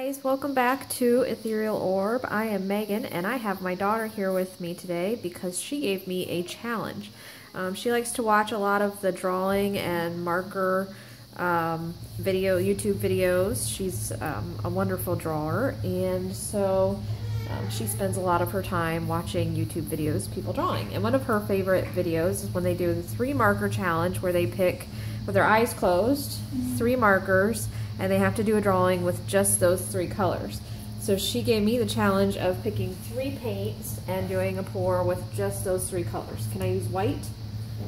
Guys, welcome back to Ethereal Orb. I am Megan and I have my daughter here with me today because she gave me a challenge. She likes to watch a lot of the drawing and marker YouTube videos. She's a wonderful drawer, and so she spends a lot of her time watching YouTube videos, people drawing. And one of her favorite videos is when they do the 3 marker challenge, where they pick, with their eyes closed, 3 markers, and they have to do a drawing with just those 3 colors. So she gave me the challenge of picking 3 paints and doing a pour with just those 3 colors. Can I use white?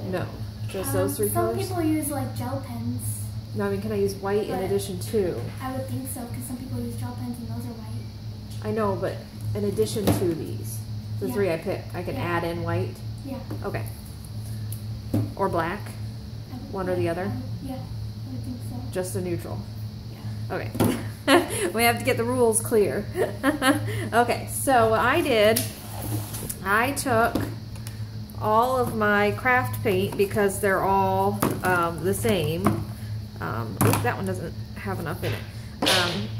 No, just those 3 colors? Some people use like gel pens. No, I mean, can I use white in addition to? I would think so, because some people use gel pens and those are white. I know, but in addition to these, the 3 I picked, I can add in white? Yeah. Okay. Or black? One or the other? Yeah, I would think so. Just a neutral? Yeah. Okay. We have to get the rules clear. Okay, so what I did, I took all of my craft paint because they're all the same. That one doesn't have enough in it.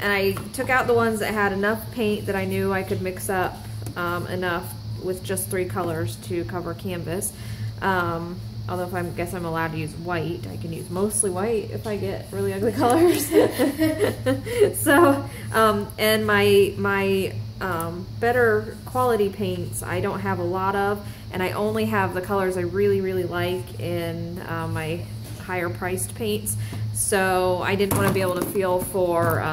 And I took out the ones that had enough paint that I knew I could mix up enough with just 3 colors to cover canvas. Although I guess I'm allowed to use white. I can use mostly white if I get really ugly colors. So, and my better quality paints I don't have a lot of, and I only have the colors I really like in my higher priced paints. So I didn't want to be able to feel for,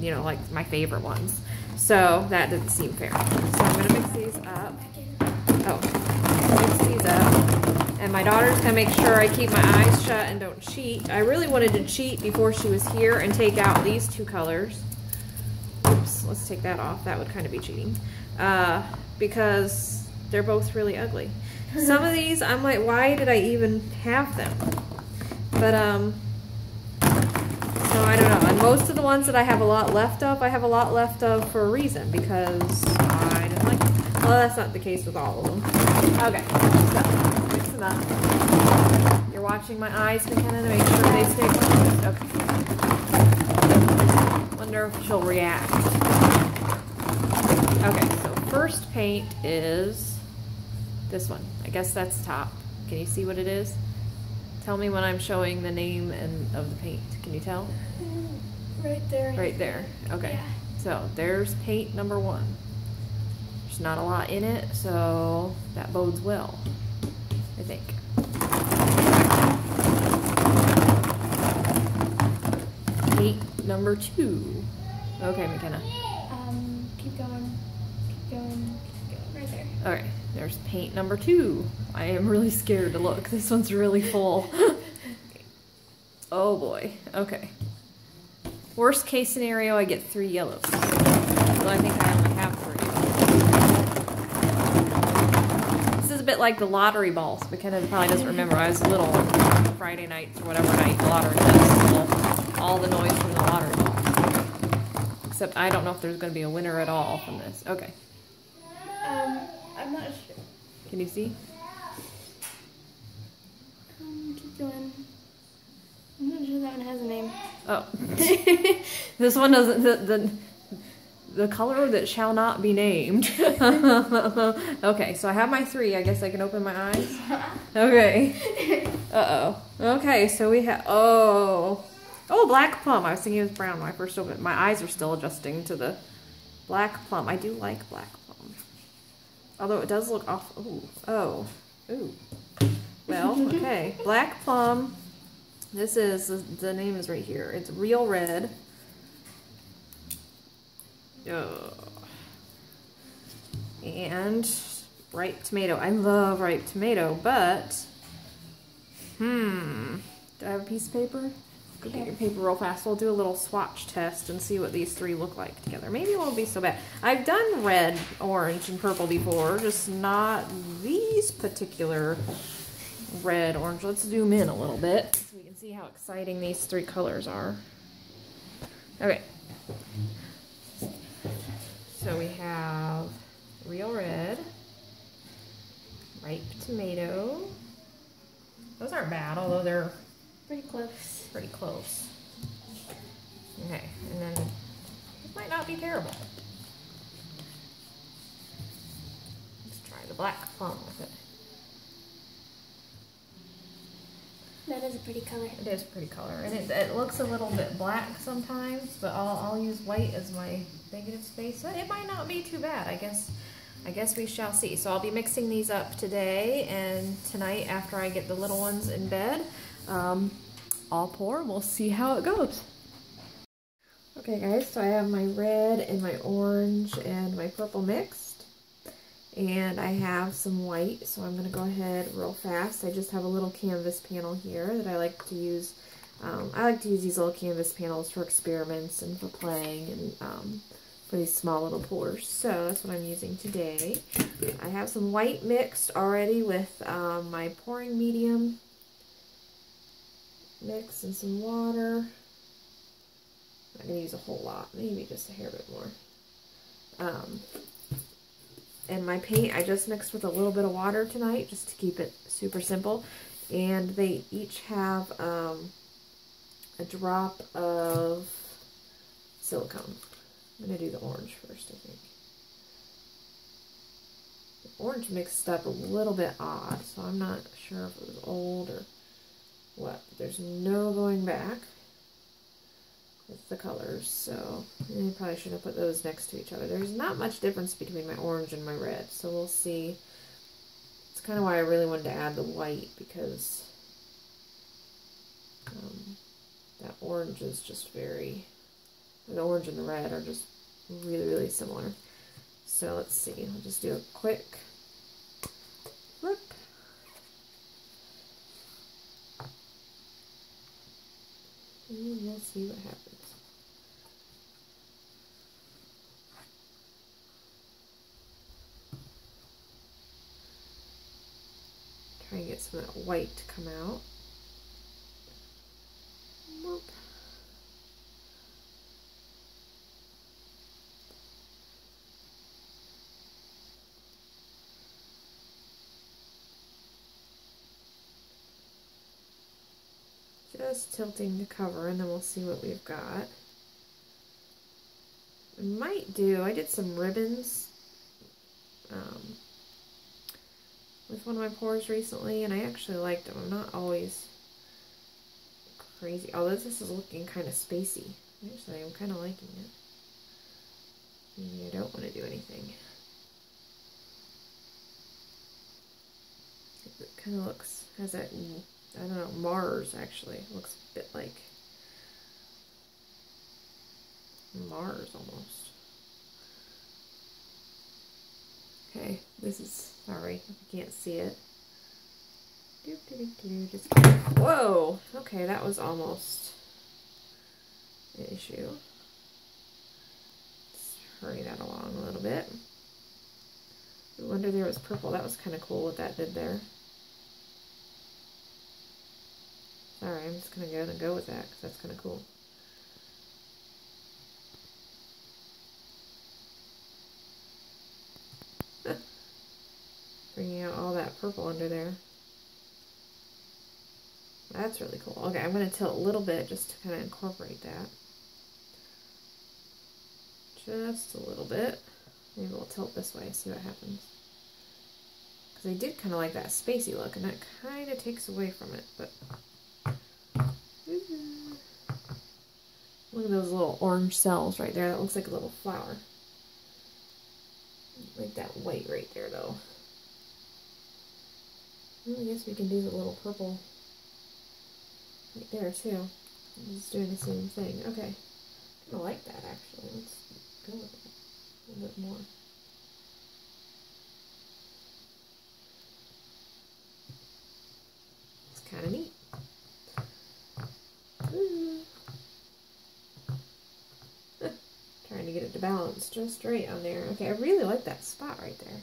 you know, like my favorite ones. So that didn't seem fair. So I'm going to mix these up. Mix these up. And my daughter's gonna make sure I keep my eyes shut and don't cheat. I really wanted to cheat before she was here and take out these 2 colors. Oops, let's take that off. That would kind of be cheating. Because they're both really ugly. Some of these, I'm like, why did I even have them? But, so I don't know. And most of the ones that I have a lot left of, I have a lot left of for a reason, because I didn't like them. Well, that's not the case with all of them. Okay, so. Up. You're watching my eyes, McKenna, to make sure they stay closed. Okay. Wonder if she'll react. Okay, so first paint is this one. I guess that's top. Can you see what it is? Tell me when I'm showing the name of the paint. Can you tell? Right there. Right there. Okay. Yeah. So there's paint number 1. There's not a lot in it, so that bodes well, I think. Paint number 2. Okay, McKenna. Keep going. Keep going. Keep going. Right there. Alright, there's paint number 2. I am really scared to look. This one's really full. Oh boy. Okay. Worst case scenario, I get 3 yellows. So I think I only have 3. This is a bit like the lottery balls. McKenna probably doesn't remember. I was little, Friday nights or whatever night the lottery was. All the noise from the lottery balls. Except I don't know if there's going to be a winner at all from this. Okay. I'm not sure. Can you see? Keep going. I'm not sure that one has a name. Oh. This one doesn't. The color that shall not be named. Okay, so I have my 3. I guess I can open my eyes. Okay. Uh-oh. Okay, so we have... Oh, black plum. I was thinking it was brown when I first opened it. My eyes are still adjusting to the black plum. I do like black plum. Although it does look off... Ooh. Well, okay. Black plum. This is... The name is right here. It's Real Red. And ripe tomato. I love ripe tomato, but do I have a piece of paper? Go get your paper real fast. We'll do a little swatch test and see what these 3 look like together. Maybe it won't be so bad. I've done red, orange, and purple before, just not these particular red, orange. Let's zoom in a little bit so we can see how exciting these 3 colors are. Okay. So we have Real Red, Ripe Tomato. Those aren't bad, although they're pretty close. Okay, and then might not be terrible. Let's try the black plum with it. That is a pretty color. It is a pretty color, and it looks a little bit black sometimes, but I'll use white as my negative space. So it might not be too bad. I guess we shall see. So I'll be mixing these up today and tonight after I get the little ones in bed. I'll pour and we'll see how it goes. Okay guys, so I have my red and my orange and my purple mixed. And I have some white, so I'm going to go ahead real fast. I just have a little canvas panel here that I like to use. I like to use these little canvas panels for experiments and for playing and for these small little pours. So that's what I'm using today. I have some white mixed already with my pouring medium mix and some water. I'm not going to use a whole lot, maybe just a hair bit more. And my paint, I just mixed with a little bit of water tonight, just to keep it super simple. And they each have a drop of silicone. I'm going to do the orange first, I think. The orange mixed up a little bit odd, so I'm not sure if it was old or what. There's no going back with the colors, so I probably shouldn't have put those next to each other. There's not much difference between my orange and my red, so we'll see. It's kind of why I really wanted to add the white, because that orange is just the orange and the red are just really, really similar. So let's see, I'll just do a quick flip. And we'll see what happens. Try and get some of that white to come out. Whoop. Just tilting the cover, and then we'll see what we've got. I did some ribbons with one of my pours recently, and I actually liked them. I'm not always crazy, although this is looking kind of spacey. Actually, I'm kind of liking it. Maybe I don't want to do anything. It kind of has that, I don't know, Mars actually. It looks a bit like Mars almost. Okay, this is, sorry if you can't see it. Just, whoa! Okay, that was almost an issue. Let's hurry that along a little bit. Ooh, under there was purple. That was kind of cool what that did there. Sorry, I'm just going to go with that because that's kind of cool. Bringing out all that purple under there. That's really cool. Okay, I'm going to tilt a little bit just to kind of incorporate that. Just a little bit. Maybe we'll tilt this way, see what happens. Because I did kind of like that spacey look, and that kind of takes away from it, but... Look at those little orange cells right there. That looks like a little flower. Like that white right there, though. Well, I guess we can do the little purple right there, too. I'm just doing the same thing. Okay. I kind of like that, actually. Let's go with it a little bit more. It's kind of neat. Trying to get it to balance just right on there. Okay, I really like that spot right there.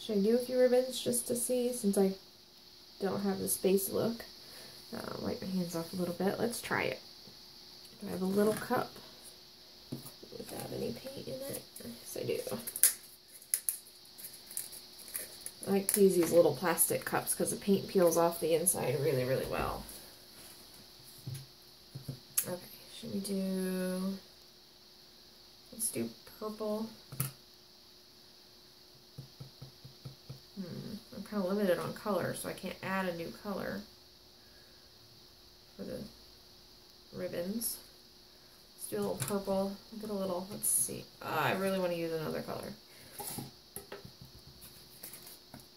Should I do a few ribbons just to see, since I don't have the space look? Wipe my hands off a little bit. Let's try it. Do I have a little cup without any paint in it? Yes, I do. I like to use these little plastic cups because the paint peels off the inside really, really well. Okay, Should we do, let's do purple. I'm kind of limited on color, so I can't add a new color for the ribbons. Let's do a little purple, get a little, let's see. I really want to use another color.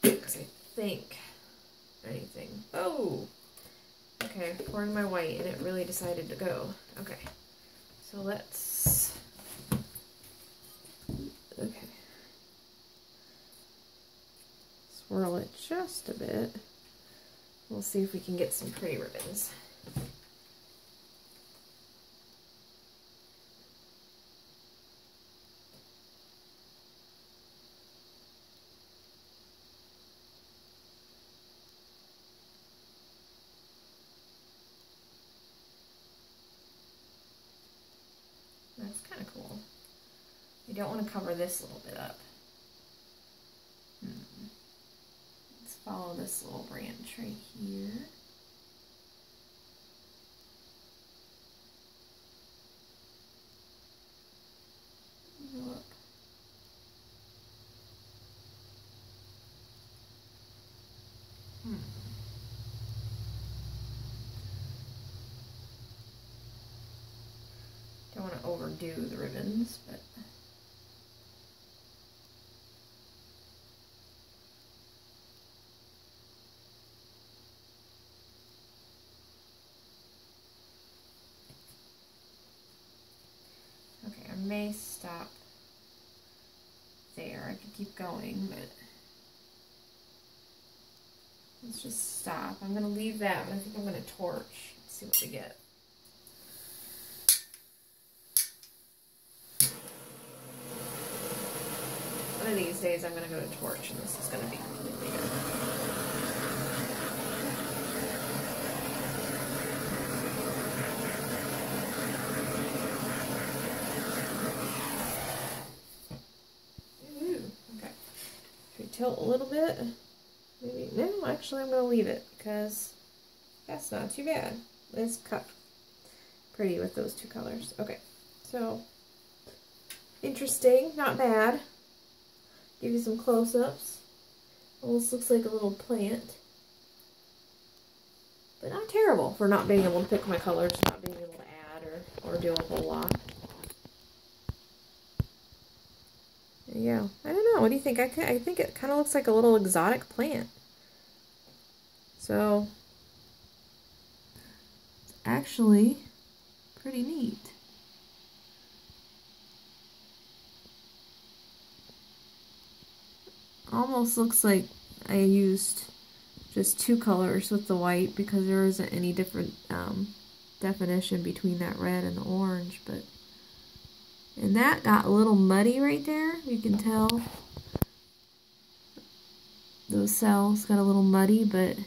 Because I think anything. Oh! Okay, pouring my white, and it really decided to go. Okay, so let's, okay. Swirl it just a bit. We'll see if we can get some pretty ribbons. That's kind of cool. You don't want to cover this a little bit up. Let's follow this little branch right here. Go up. Don't want to overdo the ribbons, but okay, I may stop there. I could keep going, but let's just stop. I'm going to leave that, but I think I'm going to torch. Let's see what we get. One of these days I'm going to go to torch, and this is going to be completely good. Okay. Should we tilt a little bit? Maybe, no, actually I'm going to leave it because that's not too bad. It's cut pretty with those two colors. Okay, so interesting, not bad. Give you some close-ups. Almost looks like a little plant. But not terrible for not being able to pick my colors, not being able to add or do a whole lot. Yeah, I don't know. What do you think? I think it kind of looks like a little exotic plant. So, it's actually pretty neat. Almost looks like I used just two colors with the white because there isn't any different definition between that red and the orange, but and that got a little muddy right there. You can tell those cells got a little muddy, but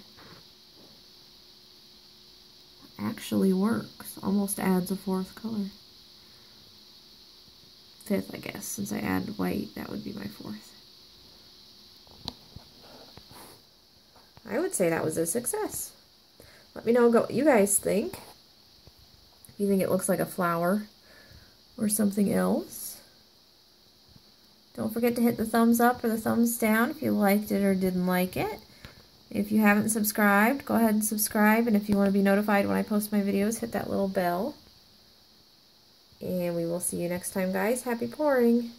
actually works. Almost adds a fourth color. Fifth, I guess, since I added white, that would be my fourth. I would say that was a success. Let me know what you guys think. If you think it looks like a flower or something else. Don't forget to hit the thumbs up or the thumbs down if you liked it or didn't like it. If you haven't subscribed, go ahead and subscribe. And if you want to be notified when I post my videos, hit that little bell. And we will see you next time, guys. Happy pouring!